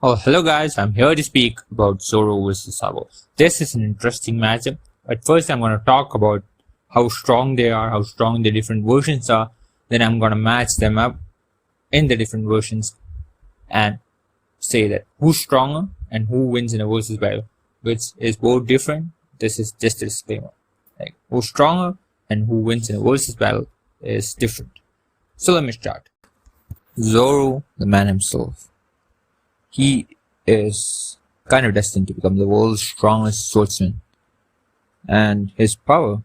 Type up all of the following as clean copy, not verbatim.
Oh, hello guys, I'm here to speak about Zoro versus Sabo. This is an interesting matchup, but first I'm going to talk about how strong they are, how strong the different versions are, then I'm going to match them up in the different versions and say that who's stronger and who wins in a versus battle, which is both different. This is just a disclaimer. Like, who's stronger and who wins in a versus battle is different. So let me start. Zoro, the man himself. He is kind of destined to become the world's strongest swordsman, and his power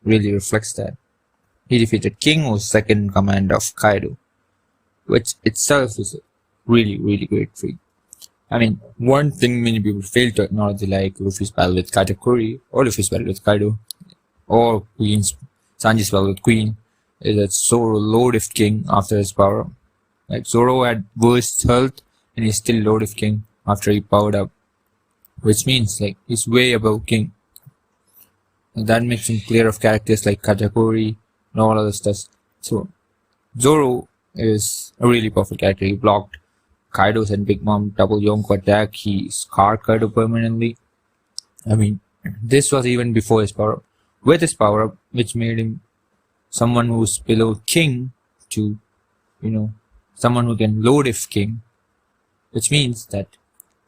really reflects that. He defeated King, who's second in command of Kaido, which itself is a really great feat. I mean, one thing many people fail to acknowledge, like Luffy's battle with Katakuri, or Luffy's battle with Kaido, or Sanji's battle with Queen, is that Zoro low-diff King after his power up. Like, Zoro had worst health, and he's still low-diff King after he powered up, which means like he's way above King. And that makes him clear of characters like Katakuri and all other stuff. So Zoro is a really perfect character. He blocked Kaido's and Big Mom double Yonko attack. He scarred Kaido permanently. I mean, this was even before his power up. With his power up, which made him someone who's below King to, someone who can low-diff King. Which means that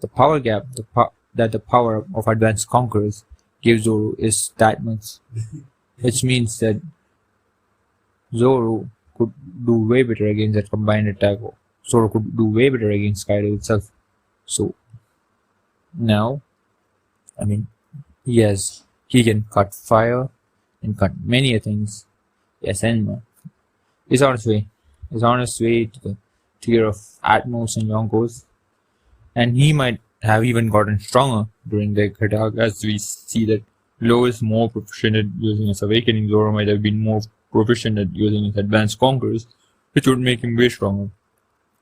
the power gap that the power of advanced conquerors gives Zoro is that much. Which means that Zoro could do way better against that combined attack. Zoro could do way better against Kaido itself. So now, I mean, he can cut fire and cut many things. Yes, and he's on his way. He's on his way to the tier of Atmos and Yonkos. And he might have even gotten stronger during the attack, as we see that Law is more proficient at using his awakening. Zoro might have been more proficient at using his advanced conquerors, which would make him way stronger.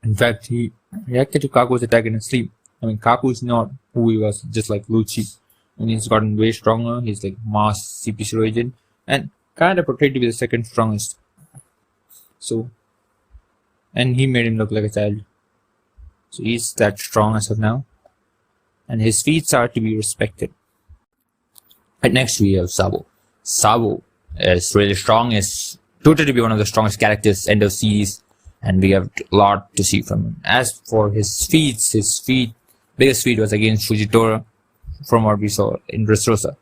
In fact, he reacted to Kaku's attack in his sleep. I mean, Kaku is not who he was, just like Lucci. And he's gotten way stronger. He's like Mass CP0 agent and kind of portrayed to be the second strongest. So, and he made him look like a child. So he's that strong as of now, and his feats are to be respected. Right next we have Sabo. Sabo is really strong, is touted to be one of the strongest characters end of series, and we have a lot to see from him. As for his feats, biggest feat was against Fujitora, from what we saw in Dressrosa.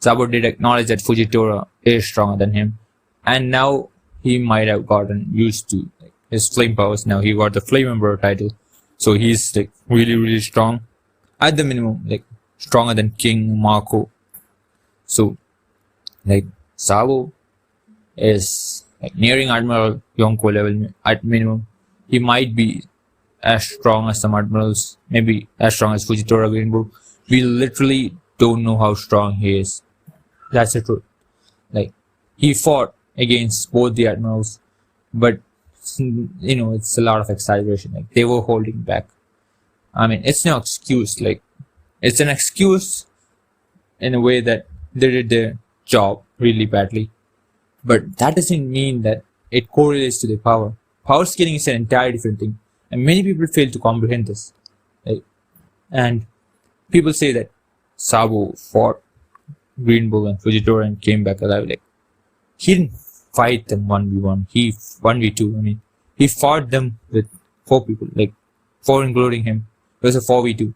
Sabo did acknowledge that Fujitora is stronger than him, and now he might have gotten used to his flame powers. Now he got the Flame Emperor title. So he's like really strong. At the minimum, like stronger than King Marco. So like Sabo is like nearing Admiral Yonko level at minimum. He might be as strong as some admirals, maybe as strong as Fujitora Greenbow. We literally don't know how strong he is. That's the truth. Like, he fought against both the admirals, but it's a lot of exaggeration. Like, they were holding back. I mean, it's no excuse. Like, it's an excuse in a way that they did their job really badly. But that doesn't mean that it correlates to their power. Power scaling is an entirely different thing. And many people fail to comprehend this. And people say that Sabo fought Green Bull and Fujitora and came back alive. Like, he didn't fight them 1v1. He 1v2. I mean, he fought them with 4 people, like 4 including him. It was a 4v2.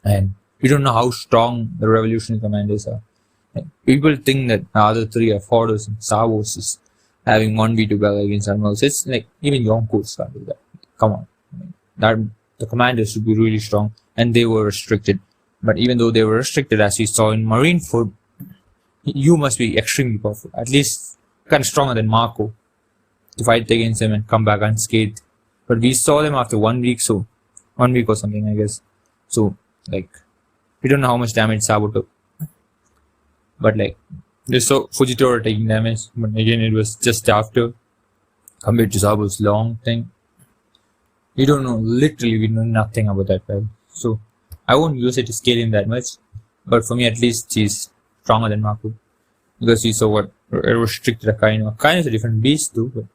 And we don't know how strong the revolutionary commanders are. Like, people think that the other 3 are Fordos and Sabos is having 1v2 battle against admirals. It's like even Yonkos can't do that. Come on. I mean, the commanders should be really strong, and they were restricted. But even though they were restricted, as we saw in Marineford, you must be extremely powerful, at least kind of stronger than Marco, to fight against him and come back unscathed. But we saw them after 1 week, so 1 week or something, I guess. So, like, we don't know how much damage Sabo took. But like, they saw Fujitora taking damage, but again, it was just after, compared to Sabo's long thing. We don't know, literally, we know nothing about that guy. So, I won't use it to scale him that much, but for me at least, he's stronger than Marco. Because he saw what restricted Akainu. Akainu is a different beast too, but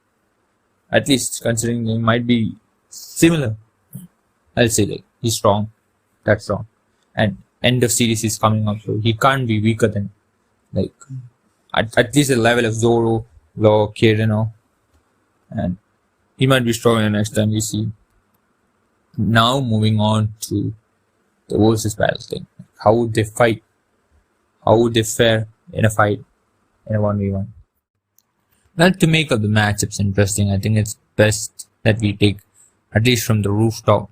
at least considering they might be similar, I'll say like He's strong. That's strong. And end of series is coming up, so he can't be weaker than like at least the level of Zoro, Law, Kirino, and he might be stronger next time we see. Now moving on to the versus battle thing. How would they fight? How would they fare in a fight in a 1v1? Well, to make up the matchups interesting, I think it's best that we take at least from the rooftop,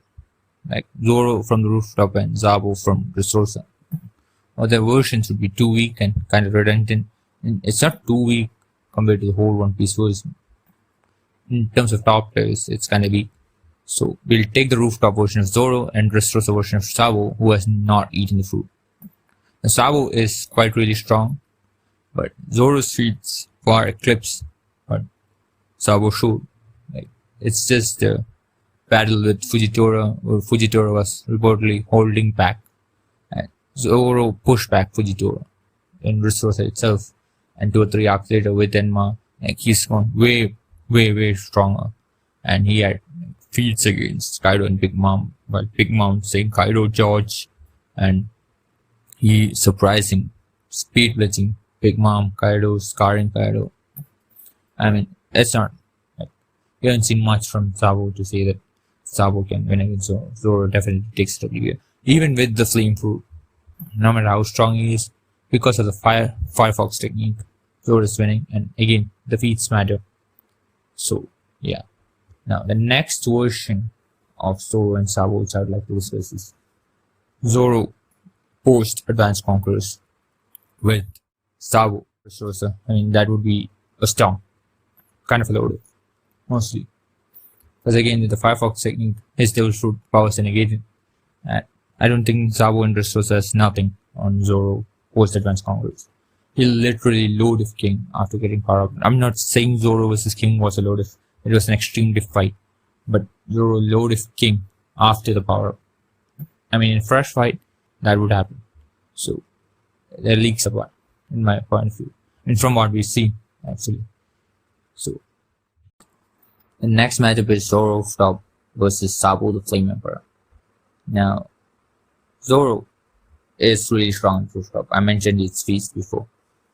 like Zoro from the rooftop and Sabo from Resource. Or their versions would be too weak and kind of redundant. And it's not too weak compared to the whole One Piece version. In terms of top players, it's kind of weak. So we'll take the rooftop version of Zoro and Resource version of Sabo, who has not eaten the fruit. The Sabo is quite really strong, but Zoro's feats far eclipse what Sabo showed. Like it's just a battle with Fujitora, where Fujitora was reportedly holding back, and Zoro pushed back Fujitora in Resource itself, and 2 or 3 arcs later with Enma, like he's gone way stronger, and he had feats against Kaido and Big Mom, while Big Mom saying Kaido George, and he surprised him, speed blitzing Big Mom, Kaido, scarring Kaido. I mean, it's not, like, you haven't seen much from Sabo to say that Sabo can win against Zoro. Zoro definitely takes W here. Even with the flame fruit, no matter how strong he is, because of the Firefox technique, Zoro is winning, and again, the feats matter. So, yeah. Now, the next version of Zoro and Sabo, which I would like to discuss, is Zoro post Advanced Conquerors with Sabo Resource. I mean, that would be a storm. Kind of loaded, mostly. Because again, with the Firefox technique, his Devil Fruit powers are negated. And I don't think Sabo and Resource has nothing on Zoro post Advanced Conquerors. He'll literally load if King after getting power up. I'm not saying Zoro versus King was a load if. It was an extreme diff fight. But Zoro load if King after the power up. I mean, in a fresh fight, that would happen. So, there leaks apart, in my point of view. And from what we see, actually. So, the next matchup is Zoro Top versus Sabo the Flame Emperor. Now, Zoro is really strong in rooftop. I mentioned its feats before.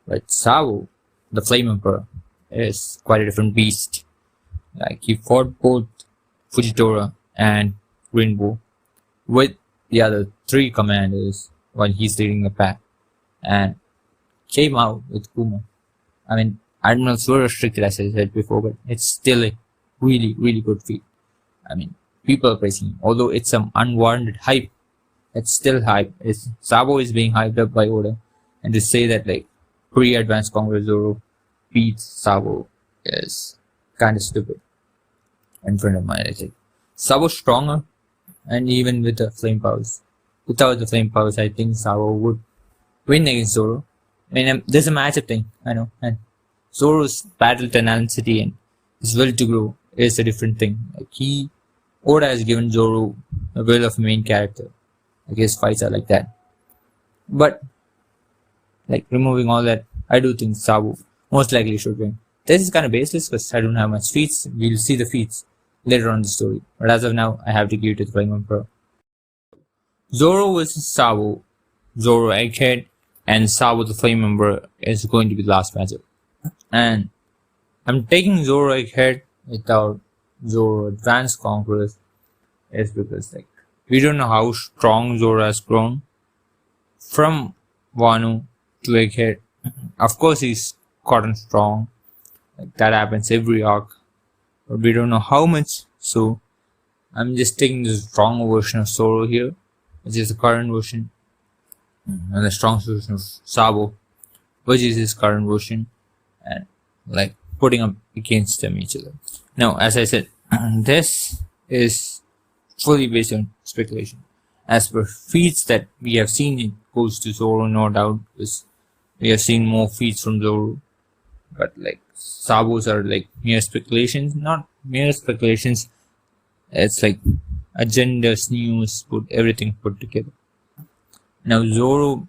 But Sabo, the Flame Emperor, is quite a different beast. Like, he fought both Fujitora and Rainbow with the other 3 commanders while he's leading the pack, and came out with Kuma. I mean, Admiral so restricted as I said before, but it's still a really good feat. I mean, people are praising him. Although it's some unwarranted hype, it's still hype. Sabo is being hyped up by Oda, and to say that like pre-Advanced Conqueror Zoro beats Sabo is kind of stupid in front of mine, I think. Sabo's stronger, and even with the flame powers. Without the flame powers, I think Sabo would win against Zoro. I mean, there's a matchup thing, I know, and Zoro's battle tenacity and his will to grow is a different thing. Like Oda has given Zoro a will of a main character. I guess fights are like that. But, like, removing all that, I do think Sabo most likely should win. This is kind of baseless because I don't have much feats. We'll see the feats later on in the story. But as of now, I have to give it to the Flame Emperor. Zoro versus Sabo, Zoro Egghead, and Sabo the Flame Emperor is going to be the last matchup. And I'm taking Zoro Egghead without Zoro Advanced Conquerors is because like we don't know how strong Zoro has grown from Wano to Egghead. Of course he's gotten strong. Like that happens every arc. But we don't know how much, so I'm just taking the strong version of Zoro here, which is the current version, and the strong version of Sabo, which is his current version, and like putting up against them each other. Now, as I said, this is fully based on speculation. As per feats that we have seen, it goes to Zoro, no doubt, because we have seen more feats from Zoro. But like Sabos are like mere speculations, not mere speculations. It's like agendas, news, everything put together. Now Zoro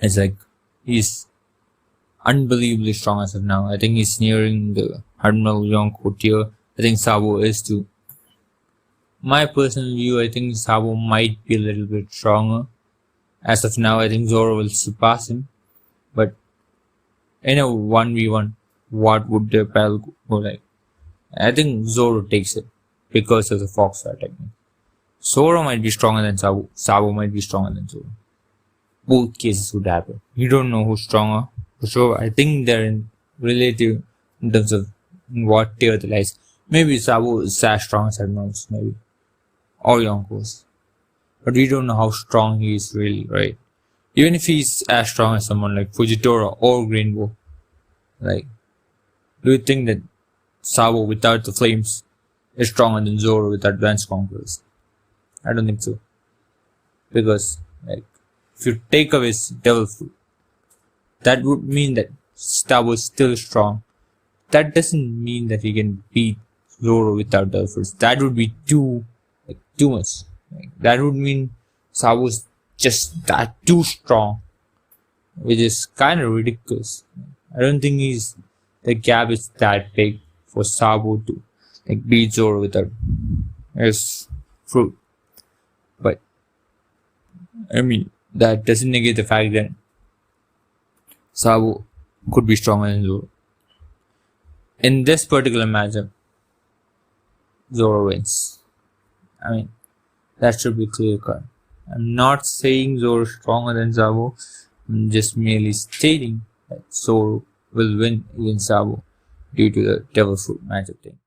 is like he's unbelievably strong as of now. I think he's nearing the Admiral Yonko tier. I think Sabo is too. my personal view, I think Sabo might be a little bit stronger. As of now, I think Zoro will surpass him. But in a 1v1, what would the battle go like? I think Zoro takes it because of the Foxfire technique. Zoro might be stronger than Sabo. Sabo might be stronger than Zoro. Both cases would happen. You don't know who's stronger. For sure, I think they're in relative in terms of what tier they lies. Maybe Sabo is as strong as Admirals, maybe. Or Yonkos. But we don't know how strong he is really, right? Even if he's as strong as someone like Fujitora or Rainbow, like, do you think that Sabo without the flames is stronger than Zoro with advanced conquerors? I don't think so. Because, like, if you take away Devil Fruit, that would mean that Sabo is still strong. That doesn't mean that he can beat Zoro without Devil Fruit. That would be too much. Like, that would mean Sabo is just that too strong, which is kind of ridiculous. I don't think the gap is that big for Sabo to like beat Zoro without his fruit. But I mean, that doesn't negate the fact that Sabo could be stronger than Zoro. In this particular matchup, Zoro wins. I mean, that should be clear cut. I'm not saying Zoro is stronger than Sabo. I'm just merely stating that Zoro will win against Sabo due to the Devil Fruit matchup thing.